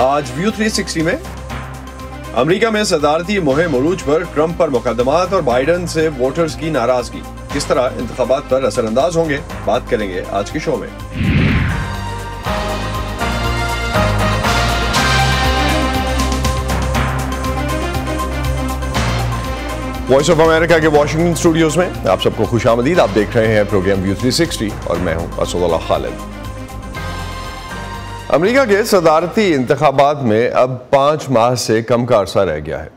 आज व्यू 360 में अमेरिका में सदारती मुहिम उरूज पर ट्रंप पर मुकदमात और बाइडन से वोटर्स की नाराजगी किस तरह इंतखाबात पर असरअंदाज होंगे, बात करेंगे आज के शो में। वॉइस ऑफ अमेरिका के वॉशिंगटन स्टूडियोज में आप सबको खुशामदीद। आप देख रहे हैं प्रोग्राम व्यू 360 और मैं हूं असदुल्लाह खालिद। अमेरिका के सदारती इंतखाबात में अब 5 माह से कम का अरसा रह गया है।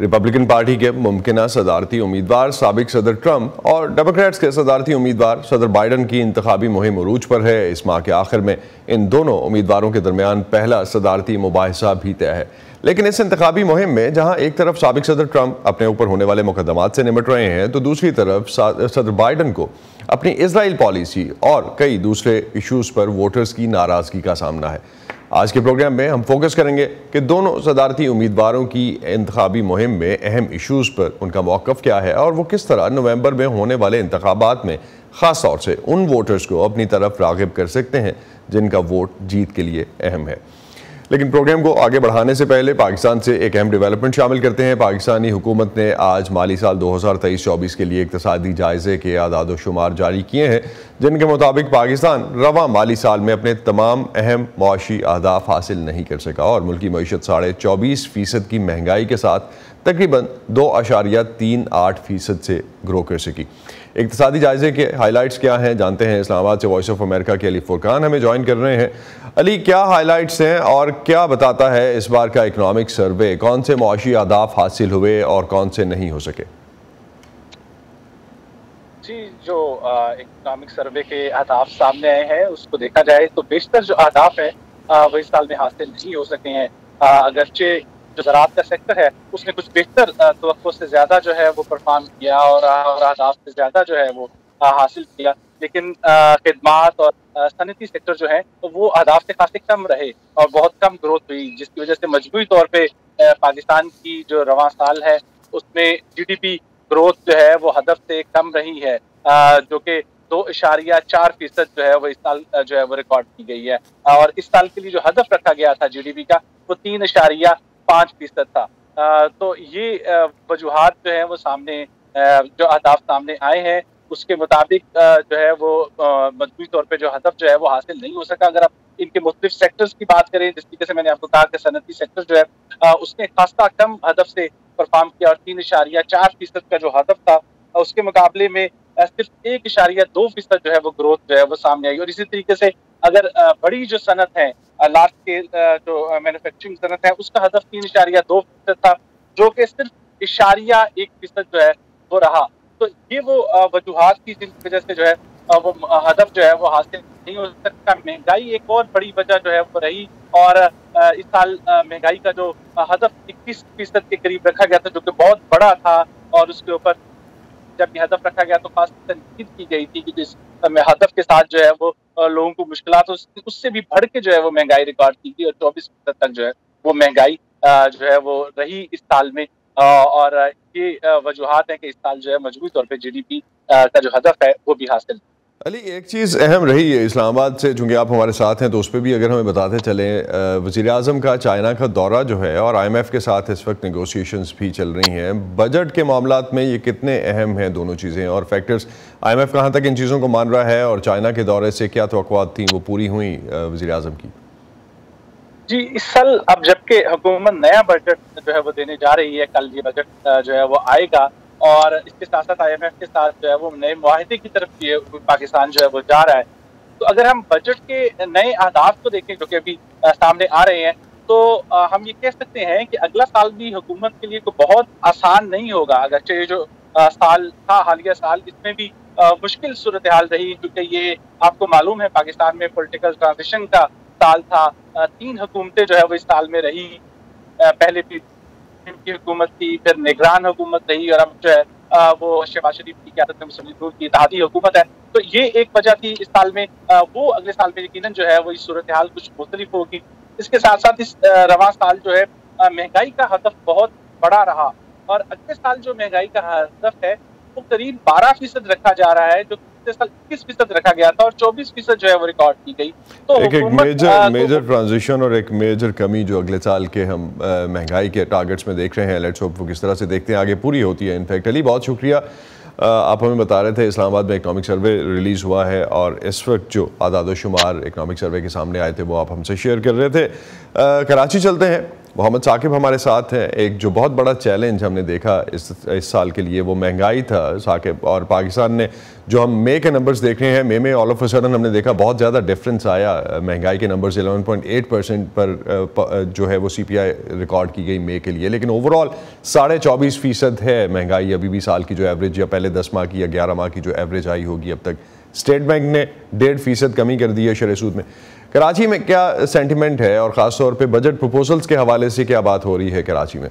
रिपब्लिकन पार्टी के मुमकिना सदारती उम्मीदवार साबिक सदर ट्रंप और डेमोक्रेट्स के सदारती उम्मीदवार सदर बाइडन की इंतखाबी मुहिम उरूज पर है। इस माह के आखिर में इन दोनों उम्मीदवारों के दरमियान पहला सदारती मुबाहिसा भी तय है। लेकिन इस इंतखाबी मुहिम में जहां एक तरफ साबिक सदर ट्रंप अपने ऊपर होने वाले मुकदमात से निपट रहे हैं, तो दूसरी तरफ सदर बाइडन को अपनी इजराइल पॉलिसी और कई दूसरे इश्यूज पर वोटर्स की नाराजगी का सामना है। आज के प्रोग्राम में हम फोकस करेंगे कि दोनों सदारती उम्मीदवारों की इंतखाबी मुहिम में अहम इश्यूज पर उनका मौक़िफ़ क्या है और वो किस तरह नवंबर में होने वाले इंतखाबात में ख़ास तौर से उन वोटर्स को अपनी तरफ राग़िब कर सकते हैं जिनका वोट जीत के लिए अहम है। लेकिन प्रोग्राम को आगे बढ़ाने से पहले पाकिस्तान से एक अहम डेवलपमेंट शामिल करते हैं। पाकिस्तानी हुकूमत ने आज माली साल 2023-24 के लिए इक़्तिसादी जायज़े के आदाद व शुमार जारी किए हैं, जिनके मुताबिक पाकिस्तान रवां माली साल में अपने तमाम अहम मुआशी अहदाफ हासिल नहीं कर सका और मुल्की मईशत 24.5% की महंगाई के साथ तकरीबन 2.38% से ग्रो कर सकी। इक़्तिसादी जायज़े के हाईलाइट्स क्या हैं, जानते हैं। इस्लामाबाद से वॉइस ऑफ अमेरिका के अली फुरकान हमें ज्वाइन कर रहे हैं। अली, क्या हाईलाइट्स हैं और क्या बताता है इस बार का इकनॉमिक सर्वे? कौन से मुआशी अहदाफ हासिल हुए और कौन से नहीं हो सके? जी, जो इकनॉमिक सर्वे के अहदाफ सामने आए हैं उसको देखा जाए तो बेशतर जो अहदाफ है वो इस साल में हासिल नहीं हो सके हैं। अगरचे जो ज़राअत का सेक्टर है उसने कुछ बेहतर तवक्को से ज़्यादा जो है वो परफॉर्म किया और अहदाफ से ज़्यादा जो है वो हासिल किया, लेकिन खिदमात और सनती सेक्टर जो है तो वो अहदाफ से खासे कम रहे और बहुत कम ग्रोथ हुई, जिसकी वजह से मजबूरी तौर पे पाकिस्तान की जो रवां साल है उसमें GDP ग्रोथ जो है वो हदफ से कम रही है, जो कि 2.4% जो है वो इस साल जो है वो रिकॉर्ड की गई है। और इस साल के लिए जो हदफ रखा गया था GDP का वो 3.5% था। तो ये वजूहात जो है वो सामने जो अहदाफ सामने आए हैं उसके मुताबिक जो है वो मजबूरी तौर पे जो हदफ जो है वो हासिल नहीं हो सका। अगर आप इनके मुख्तलिफ सेक्टर्स की बात करें, जिस तरीके से मैंने आपको कहा कि सनती सेक्टर जो है उसने खासा कम हदफ से परफॉर्म किया और 3.4% का जो हदफ था उसके मुकाबले में सिर्फ 1.2% जो है वो ग्रोथ जो है वो सामने आई। और इसी तरीके से अगर बड़ी जो सनत है, लार्ज स्केल जो मैन्युफैक्चरिंग सनत है, उसका हदफ 3.2% था, जो कि सिर्फ 1% जो है वो रहा। तो ये वो वजूहात की जिनकी वजह से जो है वो हदफ जो है वो हासिल नहीं हो सकता। महंगाई एक और बड़ी वजह जो है वो रही और इस साल महंगाई का जो हदफ 21% के करीब रखा गया था, जो कि बहुत बड़ा था और उसके ऊपर जब ये हदफ रखा गया तो खास तनकीद की गई थी कि जिस हदफ के साथ जो है वो लोगों को मुश्किलात उससे भी बढ़ के जो है वो महंगाई रिकॉर्ड की थी और 24% तक जो है वो महंगाई जो है वो रही इस साल में। और ये वजूहात है कि इस साल जो है मजबूत तौर पे GDP का जो हदफ है वो भी हासिल। अली, एक चीज़ अहम रही है इस्लामाबाद से, चूँकि आप हमारे साथ हैं तो उस पर भी अगर हमें बताते चलें, वज़ीर आज़म का चाइना का दौरा जो है और IMF के साथ इस वक्त नेगोशिएशंस भी चल रही हैं। बजट के मामलात में ये कितने अहम हैं दोनों चीज़ें और फैक्टर्स? IMF कहाँ तक इन चीज़ों को मान रहा है और चाइना के दौरे से क्या तवक्कुआत थी वो पूरी हुई वज़ीर आज़म की? जी, इस साल अब जबकि हुकूमत नया बजट जो है वो देने जा रही है, कल ये बजट जो है वो आएगा और इसके साथ साथ IMF के साथ जो है वो नए मुआहदे की तरफ ये पाकिस्तान जो है वो जा रहा है। तो अगर हम बजट के नए अहदाफ को देखें जो कि अभी सामने आ रहे हैं, तो हम ये कह सकते हैं कि अगला साल भी हुकूमत के लिए कोई बहुत आसान नहीं होगा। अगरचे ये जो साल था, हालिया साल, इसमें भी मुश्किल सूरत हाल रही, क्योंकि ये आपको मालूम है पाकिस्तान में पॉलिटिकल ट्रांजिशन का साल था। 3 हुकूमतें जो है वो इस साल में रही, पहले की हुकूमत थी, फिर निगरान हुकूमत रही और अब जो है वो शहबाज शरीफ की क़यादत में मुस्लिम लीग की इत्तेहादी हुकूमत है। तो ये एक वजह थी इस साल में। वो अगले साल में यकीनन जो है वो इस सूरत हाल कुछ मुख्तलिफ होगी। इसके साथ साथ इस रवां साल जो है महंगाई का हदफ बहुत बड़ा रहा और अगले साल जो महंगाई का हदफ है वो करीब 12% रखा जा रहा है, जो पिछले साल 21% रखा गया था और 24% जो है वो रिकॉर्ड की गई। तो एक मेजर ट्रांजिशन और एक मेजर कमी जो अगले साल के हम महंगाई के टारगेट्स में देख रहे हैं, लेट्स होप वो किस तरह से देखते हैं आगे पूरी होती है। इनफैक्ट अली, बहुत शुक्रिया, आप हमें बता रहे थे इस्लामाबाद में इकनॉमिक सर्वे रिलीज़ हुआ है और इस वक्त जो आदाद शुमार इकनॉमिक सर्वे के सामने आए थे वो आप हमसे शेयर कर रहे थे। कराची चलते हैं, मोहम्मद साकिब हमारे साथ हैं। एक जो बहुत बड़ा चैलेंज हमने देखा इस साल के लिए वो महंगाई था साकिब, और पाकिस्तान ने जो हम मई के नंबर्स देख रहे हैं, मई में ऑल ऑफ अ सडन हमने देखा बहुत ज़्यादा डिफरेंस आया। महंगाई के नंबर्स 11.8% पर जो है वो CPI रिकॉर्ड की गई मई के लिए, लेकिन ओवरऑल 24.5% है महंगाई अभी भी साल की जो एवरेज, या पहले 10 माह की या 11 माह की जो एवरेज आई होगी अब तक। स्टेट बैंक ने 1.5% कमी कर दी है शरह सूद में। कराची में क्या सेंटिमेंट है और ख़ास तौर पे बजट प्रपोजल्स के हवाले से क्या बात हो रही है कराची में?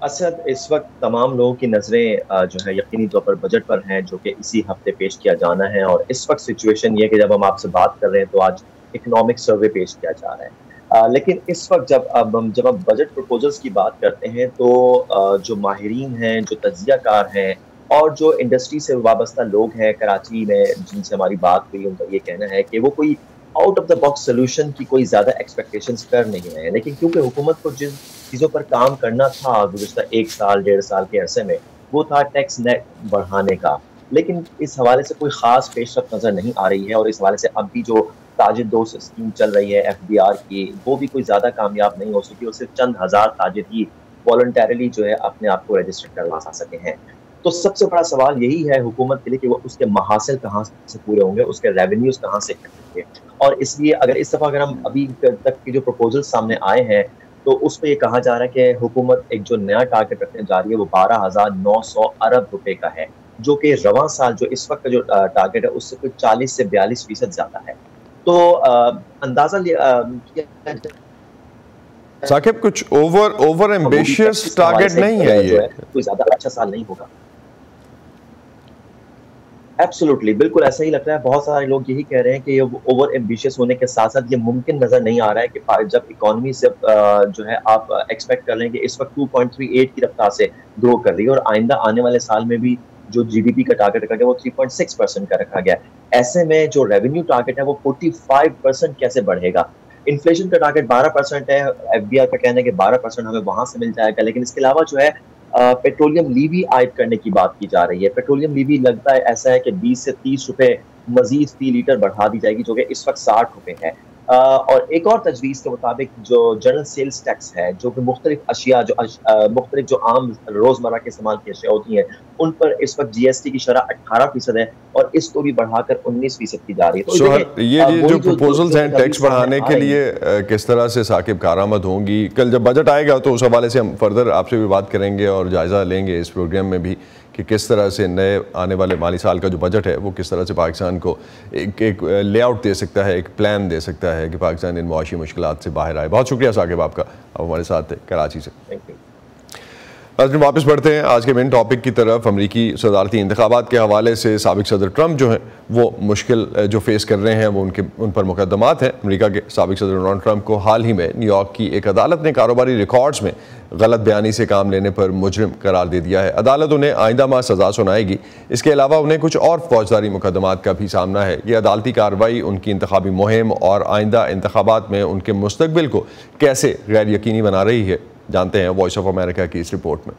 असद, इस वक्त तमाम लोगों की नज़रें जो है यकीनी तौर पर बजट पर हैं, जो कि इसी हफ्ते पेश किया जाना है। और इस वक्त सिचुएशन ये है कि जब हम आपसे बात कर रहे हैं तो आज इकनॉमिक सर्वे पेश किया जा रहा है। लेकिन इस वक्त जब हम बजट प्रपोजल्स की बात करते हैं तो जो माहिरीन हैं, जो तज्जियाकार हैं और जो इंडस्ट्री से वाबस्ता लोग हैं कराची में जिनसे हमारी बात हुई, उनका ये कहना है कि वो कोई out of the box solution की कोई ज़्यादा एक्सपेक्टेशंस कर नहीं रहे हैं। लेकिन क्योंकि हुकूमत को जिन चीज़ों पर काम करना था गुज़श्ता 1 साल 1.5 साल के अरसे में, वो था टैक्स नेट बढ़ाने का, लेकिन इस हवाले से कोई ख़ास पेशरफ्त नज़र नहीं आ रही है। और इस हवाले से अब भी जो ताजिर दोस्त स्कीम चल रही है FBR की, वो भी कोई ज़्यादा कामयाब नहीं हो सकी और सिर्फ चंद हज़ार ताजिर ही वॉलंटरली जो है अपने आप को रजिस्टर करवा सके हैं। तो सबसे बड़ा सवाल यही है हुकूमत के लिए कि वो उसके महासिल कहाँ से पूरे होंगे, उसके रेवेन्यूज कहाँ से कटेंगे। और इसलिए अगर इस दफ़ा अगर हम अभी तक की जो प्रपोजल सामने आए हैं तो उस पर ये कहा जा रहा है कि हुकूमत एक जो नया टारगेट रखने जा रही है वो 12,900 अरब रुपए का है, जो कि रवां साल जो इस वक्त का जो टारगेट है उससे कोई 40 से 42% ज़्यादा है। तो अंदाज़ा साकिब कुछ ओवर एम्बिशियस टारगेट नहीं है, ये कोई ज़्यादा अच्छा साल नहीं होगा। एब्सोल्युटली, बिल्कुल ऐसा ही लग रहा है। बहुत सारे लोग यही कह रहे हैं कि ये ओवर एम्बिशियस होने के साथ साथ ये मुमकिन नज़र नहीं आ रहा है कि जब इकोनॉमी से जो है आप एक्सपेक्ट कर रहे हैं कि इस वक्त 2.38 की रफ्तार से ग्रो कर रही है और आइंदा आने वाले साल में भी जो GDP का टारगेट रखा गया वो 3.6% का रखा गया। ऐसे में जो रेवेन्यू टारगेट है वो 45% कैसे बढ़ेगा? इन्फ्लेशन का टारगेट 12% है, FBR का कहना है कि 12% हमें वहां से मिल जाएगा। लेकिन इसके अलावा जो है पेट्रोलियम लीवी आयद करने की बात की जा रही है। पेट्रोलियम लीवी लगता है ऐसा है कि 20 से 30 रुपए मजीद फी लीटर बढ़ा दी जाएगी, जो कि इस वक्त 60 रुपए है। और एक और तजवीज़ के मुताबिक जो जनरल सेल्स टैक्स है, जो कि मुख्तलिफ अशिया मुख्तलिफ जो आम रोज़मर्रा के इस्तेमाल की अशिया होती हैं, उन पर इस वक्त GST की शरह 18% है और इसको भी बढ़ाकर 19% की जा रही है। तो ये जो प्रपोजल्स हैं टैक्स बढ़ाने के लिए किस तरह से साकिब कारआमद होंगी? कल जब बजट आएगा तो उस हवाले से हम फर्दर आपसे भी बात करेंगे और जायज़ा लेंगे इस प्रोग्राम में भी कि किस तरह से नए आने वाले माली साल का जो बजट है वो किस तरह से पाकिस्तान को एक लेआउट दे सकता है, एक प्लान दे सकता है कि पाकिस्तान इन मुआशी मुश्किलात से बाहर आए। बहुत शुक्रिया साकिब आपका, आप हमारे साथ थे कराची से। आज वापस बढ़ते हैं आज के मेन टॉपिक की तरफ। अमरीकी सदारती इंतखाबात के हवाले से साबिक सदर ट्रंप जो हैं वो मुश्किल जो फेस कर रहे हैं वो उन पर मुकदमात हैं। अमेरिका के साबिक सदर डोनाल्ड ट्रंप को हाल ही में न्यूयॉर्क की एक अदालत ने कारोबारी रिकॉर्ड्स में गलत बयानी से काम लेने पर मुजरिम करार दे दिया है। अदालत उन्हें आइंदा माह सज़ा सुनाएगी। इसके अलावा उन्हें कुछ और फौजदारी मुकदमात का भी सामना है। ये अदालती कार्रवाई उनकी इंतखाबी मुहिम और आइंदा इंतखाबात में उनके मुस्तकबिल को कैसे गैर यकीनी बना रही है, जानते हैं वॉइस ऑफ अमेरिका की इस रिपोर्ट में।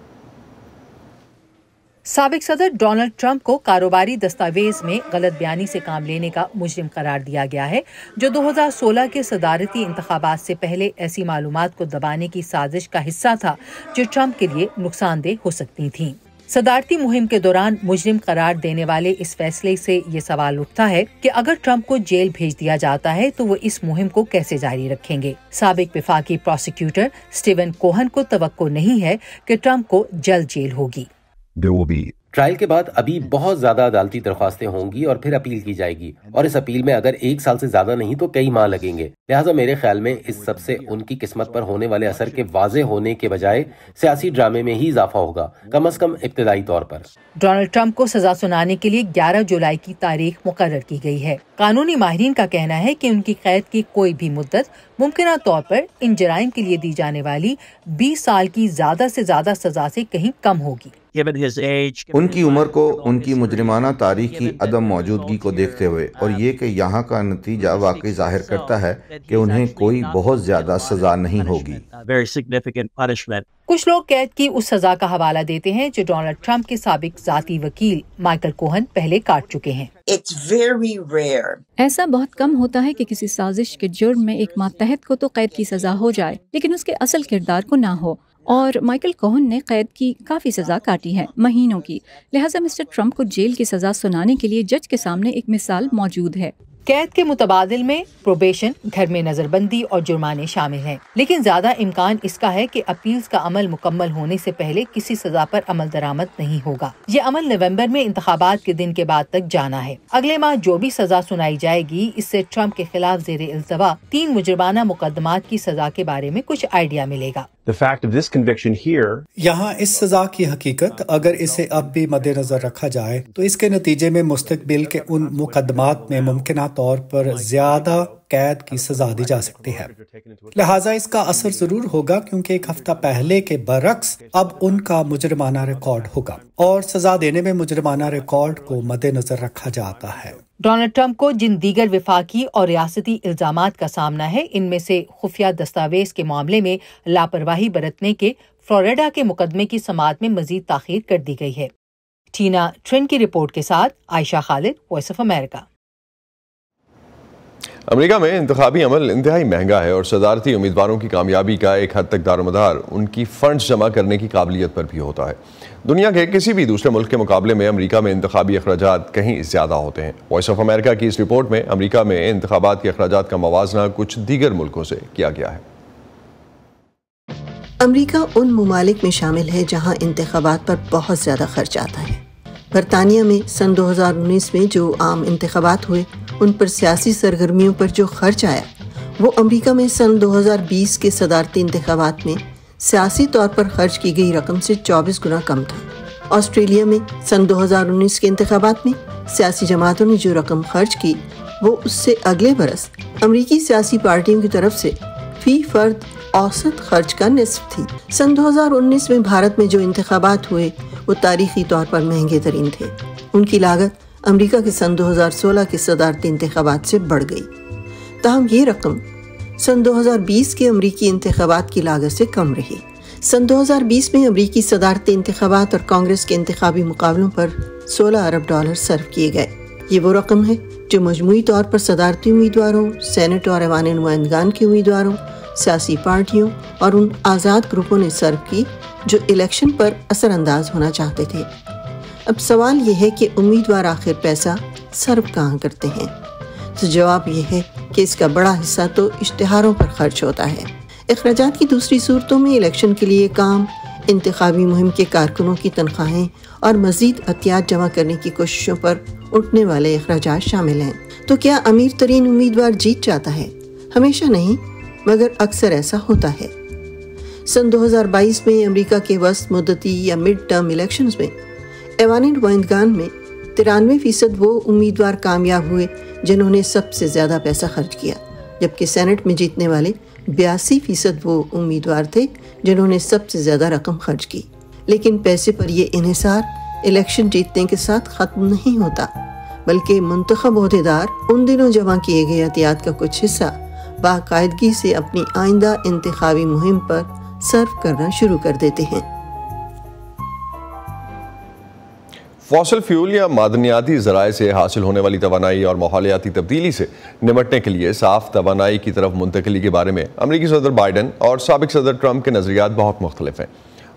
साबिक सदर डोनाल्ड ट्रंप को कारोबारी दस्तावेज में गलत बयानी से काम लेने का मुजरिम करार दिया गया है, जो 2016 के सदारती इंतखाबात से पहले ऐसी मालूमात को दबाने की साजिश का हिस्सा था जो ट्रंप के लिए नुकसानदेह हो सकती थीं। सदारती मुहिम के दौरान मुजरिम करार देने वाले इस फैसले से ये सवाल उठता है कि अगर ट्रंप को जेल भेज दिया जाता है तो वो इस मुहिम को कैसे जारी रखेंगे। साबिक वफाकी प्रोसिक्यूटर स्टीवन कोहन को तवक्को नहीं है कि ट्रंप को जल्द जेल होगी। ट्रायल के बाद अभी बहुत ज्यादा अदालती दरख्वास्तें होंगी और फिर अपील की जाएगी और इस अपील में अगर 1 साल से ज्यादा नहीं तो कई माह लगेंगे। लिहाजा मेरे ख्याल में इस सब से उनकी किस्मत पर होने वाले असर के वाजे होने के बजाय सियासी ड्रामे में ही इजाफा होगा, कम अज कम इब्तदाई तौर पर। डोनाल्ड ट्रंप को सजा सुनाने के लिए 11 जुलाई की तारीख मुकर्रर की गई है। कानूनी माहिरीन का कहना है कि उनकी कैद की कोई भी मुद्दत मुमकिन तौर पर इन जराइम के लिए दी जाने वाली 20 साल की ज्यादा से ज्यादा सजा से कहीं कम होगी। उनकी उम्र को, उनकी मुजरिमाना तारीख की अदम मौजूदगी को देखते हुए और ये कि यहाँ का नतीजा वाकई जाहिर करता है कि उन्हें कोई बहुत ज्यादा सजा नहीं होगी। कुछ लोग कैद की उस सजा का हवाला देते हैं जो डोनाल्ड ट्रंप के साबिक जाती वकील माइकल कोहन पहले काट चुके हैं। ऐसा बहुत कम होता है कि किसी साजिश के जुर्म में एक मातहत को तो कैद की सजा हो जाए लेकिन उसके असल किरदार को ना हो, और माइकल कोहन ने कैद की काफी सजा काटी है, महीनों की। लिहाजा मिस्टर ट्रंप को जेल की सजा सुनाने के लिए जज के सामने एक मिसाल मौजूद है। कैद के मुतबादिल में प्रोबेशन, घर में नजरबंदी और जुर्माने शामिल हैं, लेकिन ज्यादा इम्कान इसका है कि अपील्स का अमल मुकम्मल होने से पहले किसी सजा पर अमल दरामद नहीं होगा। ये अमल नवंबर में इंतखाबात के दिन के बाद तक जाना है। अगले माह जो भी सजा सुनाई जाएगी, इससे ट्रंप के खिलाफ जेर इल्तवा 3 मुजरमाना मुकदमात की सजा के बारे में कुछ आइडिया मिलेगा। यहाँ इस सजा की हकीकत, अगर इसे अब भी मद्देनजर रखा जाए तो इसके नतीजे में मुस्तकबिल के उन मुकदमात में मुमकिन तौर पर ज्यादा कैद की सजा दी जा सकती है। लिहाजा इसका असर जरूर होगा क्योंकि एक हफ्ता पहले के बरक्स अब उनका मुजरमाना रिकॉर्ड होगा और सजा देने में मुजरमाना रिकॉर्ड को मद्देनजर रखा जाता है। डोनाल्ड ट्रंप को जिन दीगर विफाकी और रियासती इल्जामात का सामना है, इनमें से खुफिया दस्तावेज के मामले में लापरवाही बरतने के फ्लोरिडा के मुकदमे की समाअत में मजीद ताखीर कर दी गई है। टीना ट्रिन की रिपोर्ट के साथ Ayesha Khalid, voice of America. America में इंतखाबी अमल इंतहाई महंगा है और सदारती उम्मीदवारों की कामयाबी का एक हद तक दारोमदार उनकी फंड्स जमा करने की काबिलियत पर भी होता है। दुनिया के किसी भी दूसरे मुल्क के मुकाबले में अमेरिका में इंतखाबी अखराजात कहीं ज़्यादा होते हैं। वॉइस ऑफ अमेरिका की इस रिपोर्ट में अमेरिका में इंतखाबात के अखराजात का मवाजना कुछ दीगर मुल्कों से किया गया है। अमेरिका उन ममालिक में शामिल है जहाँ इंतखाबात पर बहुत ज़्यादा खर्च आता है। बरतानिया में सन 2019 में जो आम इंतखाबात हुए, उन पर सियासी सरगर्मियों पर जो खर्च आया, वो अमेरिका में सन 2020 के सदारती इंतखाबात में सियासी तौर पर खर्च की गई रकम से 24 गुना कम था। ऑस्ट्रेलिया में सन 2019 के इंतखाबात में सियासी जमातों ने जो रकम खर्च की, वो उससे अगले बरस अमेरिकी सियासी पार्टियों की तरफ से फी फर्द औसत खर्च का निस्फ थी। सन 2019 में भारत में जो इंतखाबात हुए, वो तारीखी तौर पर महंगे तरीन थे। उनकी लागत अमेरिका के सन 2016 के सदारती इंतखाबात से बढ़ गई। ताहम ये रकम सन 2020 के अमेरिकी इंतखाबात की लागत से कम रही। सन 2020 में अमेरिकी सदारती इंतखाबात और कांग्रेस के इंतखाबी मुकाबलों पर $16 अरब सर्व किए गए। ये वो रकम है जो मजमूई तौर पर सदारती उम्मीदवारों, सेनेट और ऐवान नुमाइंदगान के उम्मीदवारों, सियासी पार्टियों और उन आज़ाद ग्रुपों ने सर्व की जो इलेक्शन पर असरअंदाज होना चाहते थे। अब सवाल यह है कि उम्मीदवार आखिर पैसा सर्व कहाँ करते हैं? तो जवाब यह है कि इसका बड़ा हिस्सा तो इश्तिहारों पर खर्च होता है। अखराजात की दूसरी सूरतों में इलेक्शन के लिए काम, इंतखाबी मुहिम के कारकुनों की तनख्वाहें और मजीद अतियात जमा करने की कोशिशों पर उठने वाले अखराजात शामिल हैं। तो क्या अमीर तरीन उम्मीदवार जीत जाता है? हमेशा नहीं, मगर अक्सर ऐसा होता है। सन 2022 में अमेरिका के वस्त मुद्दती या मिड टर्म इलेक्शंस में ऐवान नुमाइंदगान में 93% वो उम्मीदवार कामयाब हुए जिन्होंने सबसे ज़्यादा पैसा खर्च किया, जबकि सेनेट में जीतने वाले 82% वो उम्मीदवार थे जिन्होंने सबसे ज़्यादा रकम खर्च की। लेकिन पैसे पर ये इन्हिसार इलेक्शन जीतने के साथ ख़त्म नहीं होता, बल्कि मुंतखब ओहदेदार उन दिनों जमा किए गए एहतियात का कुछ हिस्सा बाकायदगी से अपनी आइंदा इंतखाबी मुहिम पर सर्व करना शुरू कर देते हैं। फॉसिल फ्यूल या मादनियाती ज़राए से हासिल होने वाली तवानाई और माहौलियाती तब्दीली से निमटने के लिए साफ तवानाई की तरफ मुंतकली के बारे में अमेरिकी सदर बाइडन और साबिक सदर ट्रंप के नज़रियात बहुत मुख्तलिफ हैं।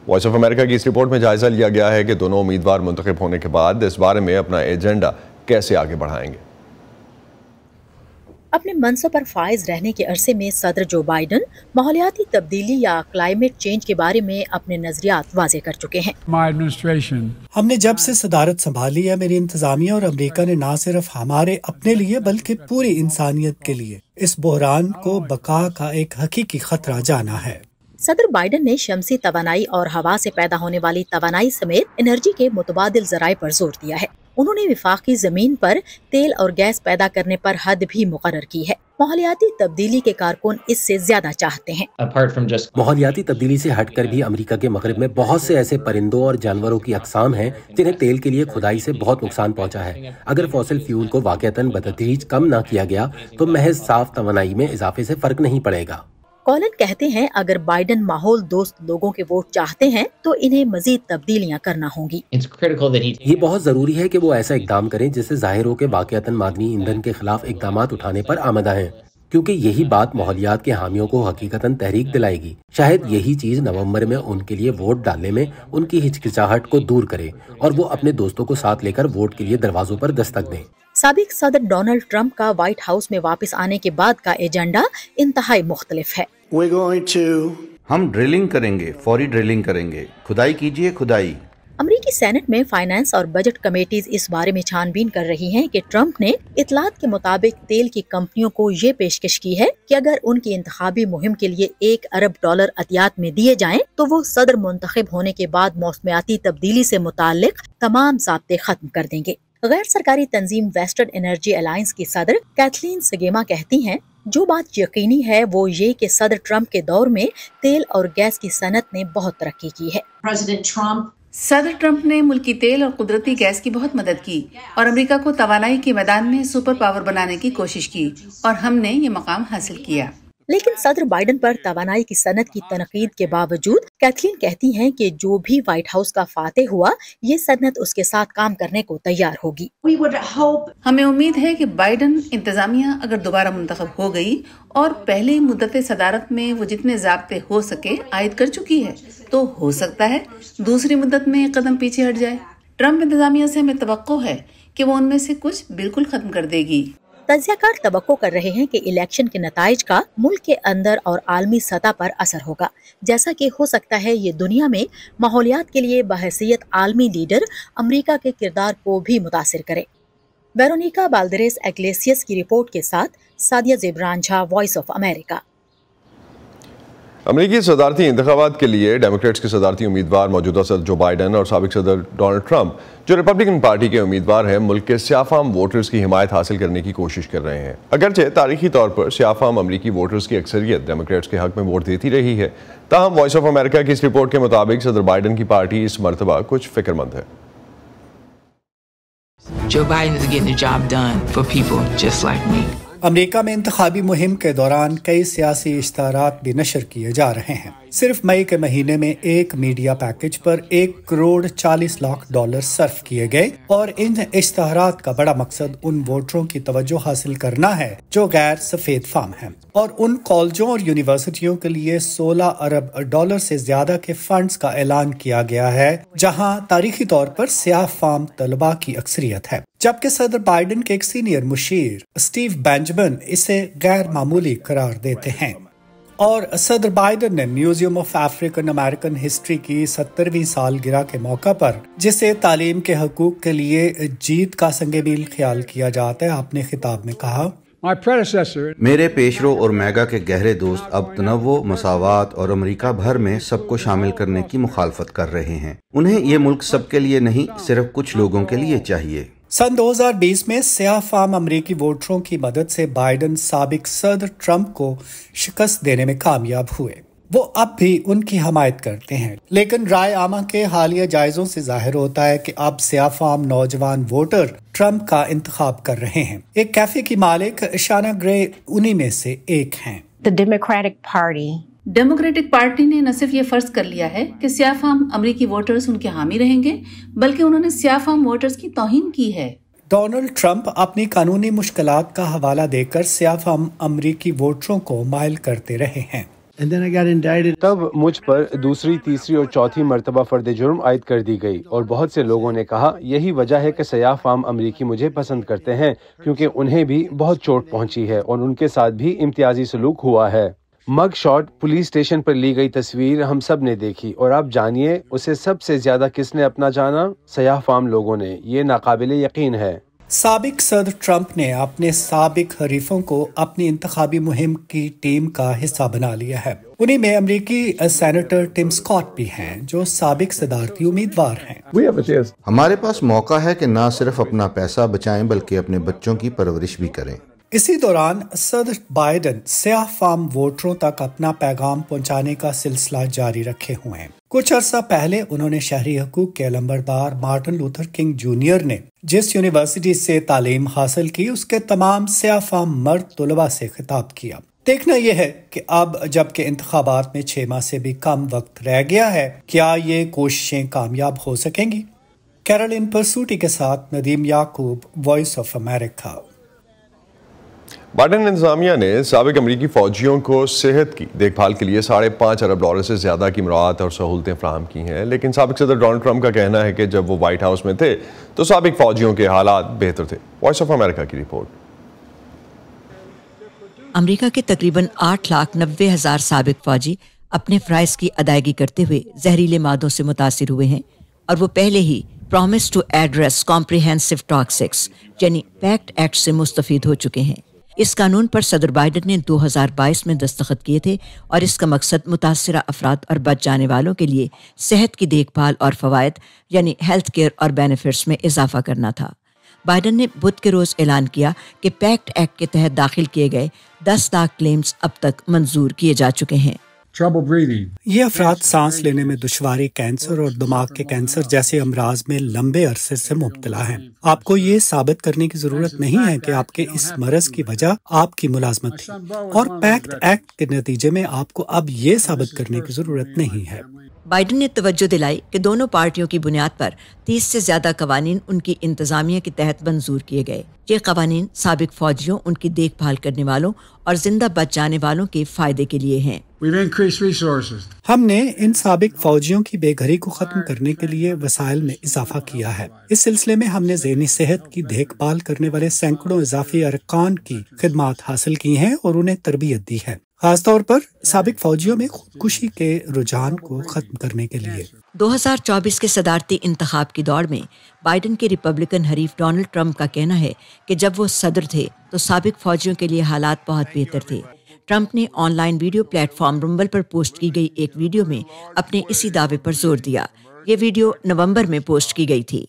वॉइस ऑफ अमेरिका की इस रिपोर्ट में जायज़ा लिया गया है कि दोनों उम्मीदवार मुंतखब होने के बाद इस बारे में अपना एजेंडा कैसे आगे बढ़ाएंगे। अपने मनसब पर फाइज रहने के अरसे में सदर जो बाइडन माहौलियाती तब्दीली या क्लाइमेट चेंज के बारे में अपने नजरियात वाजे कर चुके हैं। हमने जब से सदारत संभाली है, मेरी इंतजामिया और अमेरिका ने न सिर्फ हमारे अपने लिए बल्कि पूरी इंसानियत के लिए इस बहरान को बका का एक हकीकी खतरा जाना है। सदर बाइडन ने शमसी तवानाई और हवा से पैदा होने वाली तवानाई समेत एनर्जी के मुतबादिल ज़राए पर जोर दिया है। उन्होंने विफाकी जमीन पर तेल और गैस पैदा करने पर हद भी मुकर्रर की है। ماحولیاتی تبدیلی کے کارکن اس سے زیادہ چاہتے ہیں۔ ماحولیاتی تبدیلی سے ہٹ کر بھی امریکہ کے مغرب میں بہت سے ایسے پرندوں اور جانوروں کی اقسام ہیں جنہیں تیل کے لیے کھدائی سے بہت نقصان پہنچا ہے۔ اگر فوسل فیول کو واقعتاً بتدریج کم نہ کیا گیا تو محض صاف توانائی میں اضافے سے فرق نہیں پڑے گا۔ کولن کہتے ہیں اگر بائیڈن ماحول دوست لوگوں کے ووٹ چاہتے ہیں تو انہیں مزید تبدیلیاں کرنا ہوں گی۔ یہ بہت ضروری ہے کہ وہ ایسا اقدام کریں جس سے ظاہر ہو کہ واقعتاً معدنی ایندھن کے خلاف اقدامات اٹھانے پر آمادہ ہیں، کیونکہ یہی بات ماحولیات کے حامیوں کو حقیقتاً تحریک دلائے گی۔ شاید یہی چیز نومبر میں ان کے لیے ووٹ ڈالنے میں ان کی ہچکچاہٹ کو دور کرے اور وہ اپنے دوستوں کو ساتھ لے کر ووٹ کے لیے دروازوں پر دستک دیں۔ سابق صدر ڈونلڈ ٹرمپ کا وائٹ ہاؤس میں واپس آنے کے بعد کا ایجنڈا انتہائی مختلف ہے۔ ہم ڈرلنگ کریں گے، فوری ڈرلنگ کریں گے، کھدائی کیجئے، کھدائی۔ امریکی سینٹ میں فائنانس اور بجٹ کمیٹیز اس بارے میں چھان بین کر رہی ہیں کہ ٹرمپ نے اطلاعات کے مطابق تیل کی کمپنیوں کو یہ پیشکش کی ہے کہ اگر ان کی انتخابی مہم کے لیے $1 ارب عطیات میں دیے جائیں تو وہ صدر منتخب ہونے کے بعد موسمیاتی تبدیلی سے متعلق تمام ضابطے ختم کر دیں گے۔ غیر سرکاری تنظیم ویسٹرن انرجی الائنس کی صدر کیتھلین سگیما کہتی ہیں جو بات یقینی ہے وہ یہ کہ صدر ٹرمپ کے دور میں تیل اور گیس کی صنعت نے بہت ترقی کی ہے۔ صدر ٹرمپ نے ملکی تیل اور قدرتی گیس کی بہت مدد کی اور امریکہ کو توانائی کے میدان میں سپر پاور بنانے کی کوشش کی اور ہم نے یہ مقام حاصل کیا۔ لیکن صدر بائیڈن پر توانائی کی صنعت کی تنقید کے باوجود کیتھلین کہتی ہیں کہ جو بھی وائٹ ہاؤس کا فاتح ہوا یہ صنعت اس کے ساتھ کام کرنے کو تیار ہوگی۔ ہمیں امید ہے کہ بائیڈن انتظامیہ اگر دوبارہ منتخب ہو گئی اور پہلی مدت صدارت میں وہ جتنے ضابطے ہو سکے عائد کر چکی ہے تو ہو سکتا ہے دوسری مدت میں ایک قدم پیچھے ہٹ جائے۔ ٹرمپ انتظامیہ سے ہمیں توقع ہے کہ وہ ان میں سے کچھ بالکل ختم کر دے گی۔ تجزیہ کار توقع کر رہے ہیں کہ الیکشن کے نتائج کا ملک کے اندر اور عالمی سطح پر اثر ہوگا، جیسا کہ ہو سکتا ہے یہ دنیا میں ماحولیات کے لیے بحیثیت عالمی لیڈر امریکہ کے کردار کو بھی متاثر کرے۔ ویرونیکا بالدریس ایگلیسیس کی رپورٹ کے ساتھ سادیہ زیبران جھا، وائس آف امریکہ۔ امریکی صدارتی انتخابات کے لیے ڈیموکریٹس کے صدارتی امیدوار موجودہ صدر جو بائیڈن اور سابق صدر ڈونلڈ ٹرمپ جو ریپبلکن پارٹی کے امیدوار ہیں ملک کے سیاہ فام ووٹرز کی حمایت حاصل کرنے کی کوشش کر رہے ہیں۔ اگرچہ تاریخی طور پر سیاہ فام امریکی ووٹرز کی اکثریت ڈیموکریٹس کے حق میں ووٹ دیتی رہی ہے، تاہم وائس آف امریکہ کی اس رپورٹ کے مطابق صدر بائیڈن کی پارٹی اس مرتبہ کچھ فکر مند ہے۔ Joe Biden is getting the job done for people just like me. امریکہ میں انتخابی مہم کے دوران کئی سیاسی اشتہارات بھی نشر کیے جا رہے ہیں۔ صرف مئی کے مہینے میں ایک میڈیا پیکج پر $1.40 صرف کیے گئے اور ان اشتہارات کا بڑا مقصد ان ووٹروں کی توجہ حاصل کرنا ہے جو غیر سفید فام ہیں اور ان کالجوں اور یونیورسٹیوں کے لیے $16 ارب سے زیادہ کے فنڈز کا اعلان کیا گیا ہے جہاں تاریخی طور پر سیاہ فام طلباء کی اکثریت ہے، جبکہ صدر بائیڈن کے ایک سینئر مشیر اسٹیو بینجمن اسے غیر معمولی قرار دیتے ہیں۔ اور صدر بائیڈن نے museum of African American history کی 70ویں سالگرہ کے موقع پر جسے تعلیم کے حقوق کے لیے جیت کا سنگ میل خیال کیا جاتا ہے اپنے خطاب میں کہا، میرے پیشرو اور میگا کے گہرے دوست اب تنوع، مساوات اور امریکہ بھر میں سب کو شامل کرنے کی مخالفت کر رہے ہیں۔ انہیں یہ ملک سب کے لیے نہیں، صرف کچھ لوگوں کے لیے چاہیے۔ سن 2020 میں سیاہ فام امریکی ووٹروں کی مدد سے بائیڈن سابق صدر ٹرمپ کو شکست دینے میں کامیاب ہوئے۔ وہ اب بھی ان کی حمایت کرتے ہیں، لیکن رائے عامہ کے حالیہ جائزوں سے ظاہر ہوتا ہے کہ اب سیاہ فام نوجوان ووٹر ٹرمپ کا انتخاب کر رہے ہیں۔ ایک کیفے کی مالک شانا گرے انہی میں سے ایک ہیں۔ ڈیموکریٹک پارٹی نے نہ صرف یہ فرض کر لیا ہے کہ سیاہ فام امریکی ووٹرز ان کے حامی رہیں گے، بلکہ انہوں نے سیاہ فام ووٹرز کی توہین کی ہے۔ ڈونلڈ ٹرمپ اپنی قانونی مشکلات کا حوالہ دے کر سیاہ فام امریکی ووٹروں کو مائل کرتے رہے ہیں۔ تب مجھ پر دوسری، تیسری اور چوتھی مرتبہ فرد جرم عائد کر دی گئی اور بہت سے لوگوں نے کہا یہی وجہ ہے کہ سیاہ فام امریکی مجھے پسند کرتے ہیں، کیونکہ انہیں بھی بہت چوٹ پہنچی ہے اور ان کے ساتھ بھی امتیازی سلوک ہوا ہے۔ مگ شاٹ پولیس اسٹیشن پر لی گئی تصویر ہم سب نے دیکھی اور آپ جانیے اسے سب سے زیادہ کس نے اپنا جانا؟ سیاہ فام لوگوں نے۔ یہ ناقابل یقین ہے۔ سابق صدر ٹرمپ نے اپنے سابق حریفوں کو اپنی انتخابی مہم کی ٹیم کا حصہ بنا لیا ہے۔ انہی میں امریکی سینیٹر ٹم اسکاٹ بھی ہیں جو سابق صدارتی امیدوار ہیں۔ ہمارے پاس موقع ہے کہ نہ صرف اپنا پیسہ بچائیں بلکہ اپنے بچوں کی پرورش بھی کریں۔ اسی دوران صدر بائیڈن سیاہ فام ووٹروں تک اپنا پیغام پہنچانے کا سلسلہ جاری رکھے ہوئے ہیں۔ کچھ عرصہ پہلے انہوں نے شہری حقوق کے علمبردار مارٹن لوتھر کنگ جونیئر نے جس یونیورسٹی سے تعلیم حاصل کی اس کے تمام سیاہ فام مرد طلباء سے خطاب کیا۔ دیکھنا یہ ہے کہ اب جبکہ انتخابات میں 6 ماہ سے بھی کم وقت رہ گیا ہے، کیا یہ کوششیں کامیاب ہو سکیں گی؟ کیرولین پرسوٹی کے ساتھ ندیم یعقوب، وائس آف امریکہ۔ بائیڈن انتظامیہ نے سابق امریکی فوجیوں کو صحت کی دیکھ بھال کے لیے $5.5 ارب سے زیادہ کی مراعات اور سہولتیں فراہم کی ہیں، لیکن سابق صدر ڈونلڈ ٹرمپ کا کہنا ہے کہ جب وہ وائٹ ہاؤس میں تھے تو سابق فوجیوں کے حالات بہتر تھے۔ وائس آف امریکہ کی رپورٹ۔ امریکہ کے تقریباً 8,90,000 سابق فوجی اپنے فرائض کی ادائیگی کرتے ہوئے زہریلے مادوں سے متاثر ہوئے ہیں، اور وہ پہلے ہی پرومس ٹو ایڈریس کمپریہنسو ٹاکسکس یعنی پیکٹ ایکٹ سے مستفید ہو چکے ہیں۔ اس قانون پر صدر بائیڈن نے 2022 میں دستخط کیے تھے، اور اس کا مقصد متاثرہ افراد اور بچ جانے والوں کے لیے صحت کی دیکھ بھال اور فوائد یعنی ہیلتھ کیئر اور بینیفٹس میں اضافہ کرنا تھا۔ بائیڈن نے بدھ کے روز اعلان کیا کہ پیکٹ ایکٹ کے تحت داخل کیے گئے 10 لاکھ کلیمز اب تک منظور کیے جا چکے ہیں۔ یہ افراد سانس لینے میں دشواری، کینسر اور دماغ کے کینسر جیسے امراض میں لمبے عرصے سے مبتلا ہیں۔ آپ کو یہ ثابت کرنے کی ضرورت نہیں ہے کہ آپ کے اس مرض کی وجہ آپ کی ملازمت تھی، اور پیکٹ ایکٹ کے نتیجے میں آپ کو اب یہ ثابت کرنے کی ضرورت نہیں ہے۔ بائیڈن نے توجہ دلائی کہ دونوں پارٹیوں کی بنیاد پر 30 سے زیادہ قوانین ان کی انتظامیہ کے تحت منظور کیے گئے۔ یہ قوانین سابق فوجیوں، ان کی دیکھ بھال کرنے والوں اور زندہ بچ جانے والوں کے فائدے کے لیے ہیں۔ ہم نے ان سابق فوجیوں کی بے گھری کو ختم کرنے کے لیے وسائل میں اضافہ کیا ہے۔ اس سلسلے میں ہم نے ذہنی صحت کی دیکھ بھال کرنے والے سینکڑوں اضافی ارکان کی خدمات حاصل کی ہیں اور انہیں تربیت دی ہے، خاص طور پر سابق فوجیوں میں خودکشی کے رجحان کو ختم کرنے کے لیے۔ 2024 کے صدارتی انتخاب کی دوڑ میں بائیڈن کے ریپبلکن حریف ڈونلڈ ٹرمپ کا کہنا ہے کہ جب وہ صدر تھے تو سابق فوجیوں کے لیے حالات بہت بہتر تھے۔ ٹرمپ نے online video platform Rumble پر پوسٹ کی گئی ایک ویڈیو میں اپنے اسی دعوے پر زور دیا۔ یہ ویڈیو نومبر میں پوسٹ کی گئی تھی۔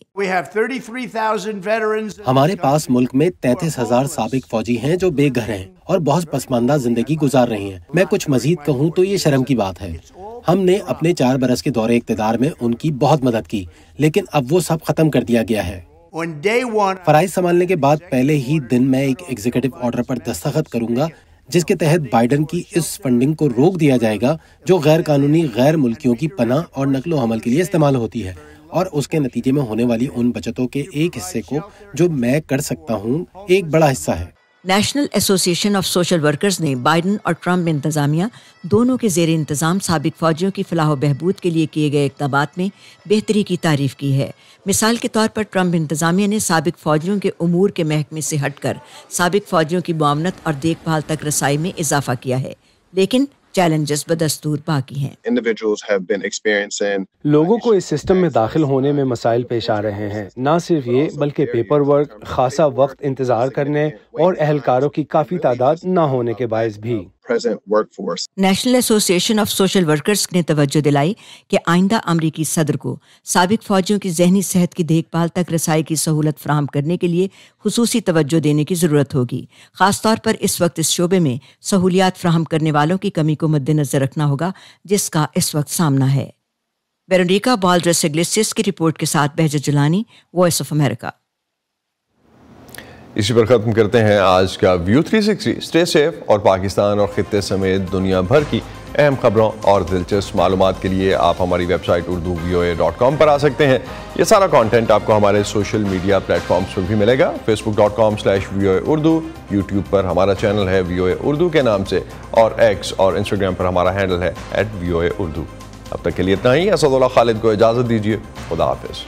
ہمارے پاس ملک میں 33,000 سابق فوجی ہیں جو بے گھر ہیں اور بہت پسماندہ زندگی گزار رہے ہیں۔ میں کچھ مزید کہوں تو یہ شرم کی بات ہے۔ ہم نے اپنے 4 برس کے دور اقتدار میں ان کی بہت مدد کی، لیکن اب وہ سب ختم کر دیا گیا ہے۔ فرائض سنبھالنے کے بعد پہلے ہی دن میں ایک ایگزیکٹو آرڈر پر دستخط کروں گا جس کے تحت بائیڈن کی اس فنڈنگ کو روک دیا جائے گا جو غیر قانونی غیر ملکیوں کی پناہ اور نقل و حمل کے لیے استعمال ہوتی ہے، اور اس کے نتیجے میں ہونے والی ان بچتوں کے ایک حصے کو جو میں کر سکتا ہوں ایک بڑا حصہ ہے۔ نیشنل ایسوسی ایشن آف سوشل ورکرز نے بائیڈن اور ٹرمپ انتظامیہ دونوں کے زیر انتظام سابق فوجیوں کی فلاح و بہبود کے لیے کیے گئے اقدامات میں بہتری کی تعریف کی ہے۔ مثال کے طور پر ٹرمپ انتظامیہ نے سابق فوجیوں کے امور کے محکمے سے ہٹ کر سابق فوجیوں کی معاونت اور دیکھ بھال تک رسائی میں اضافہ کیا ہے، لیکن چیلنجز بدستور باقی ہیں۔ لوگوں کو اس سسٹم میں داخل ہونے میں مسائل پیش آ رہے ہیں، نہ صرف یہ بلکہ پیپر ورک، خاصا وقت انتظار کرنے اور اہلکاروں کی کافی تعداد نہ ہونے کے باعث بھی۔ نیشنل ایسوسی ایشن آف سوشل ورکرز نے توجہ دلائی کہ آئندہ امریکی صدر کو سابق فوجیوں کی ذہنی صحت کی دیکھ بھال تک رسائی کی سہولت فراہم کرنے کے لیے خصوصی توجہ دینے کی ضرورت ہوگی، خاص طور پر اس وقت اس شعبے میں سہولیات فراہم کرنے والوں کی کمی کو مد نظر رکھنا ہوگا جس کا اس وقت سامنا ہے۔ ویرونیکا بالڈرس اگلیسیس کی رپورٹ کے ساتھ بہجت جولانی، وائس آف امریکہ۔ اسی پر ختم کرتے ہیں آج کا ویو 360۔ اسٹے سیف اور پاکستان اور خطے سمیت دنیا بھر کی اہم خبروں اور دلچسپ معلومات کے لیے آپ ہماری ویب سائٹ urduvoa.com پر آ سکتے ہیں۔ یہ سارا کانٹینٹ آپ کو ہمارے سوشل میڈیا پلیٹ فارمز پر بھی ملے گا۔ facebook.com/VOA Urdu، یوٹیوب پر ہمارا چینل ہے VOA Urdu کے نام سے، اور ایکس اور انسٹاگرام پر ہمارا ہینڈل ہے @VOA Urdu۔ اب تک کے لیے اتنا ہی۔ اسد اللہ خالد کو اجازت دیجیے، خدا حافظ۔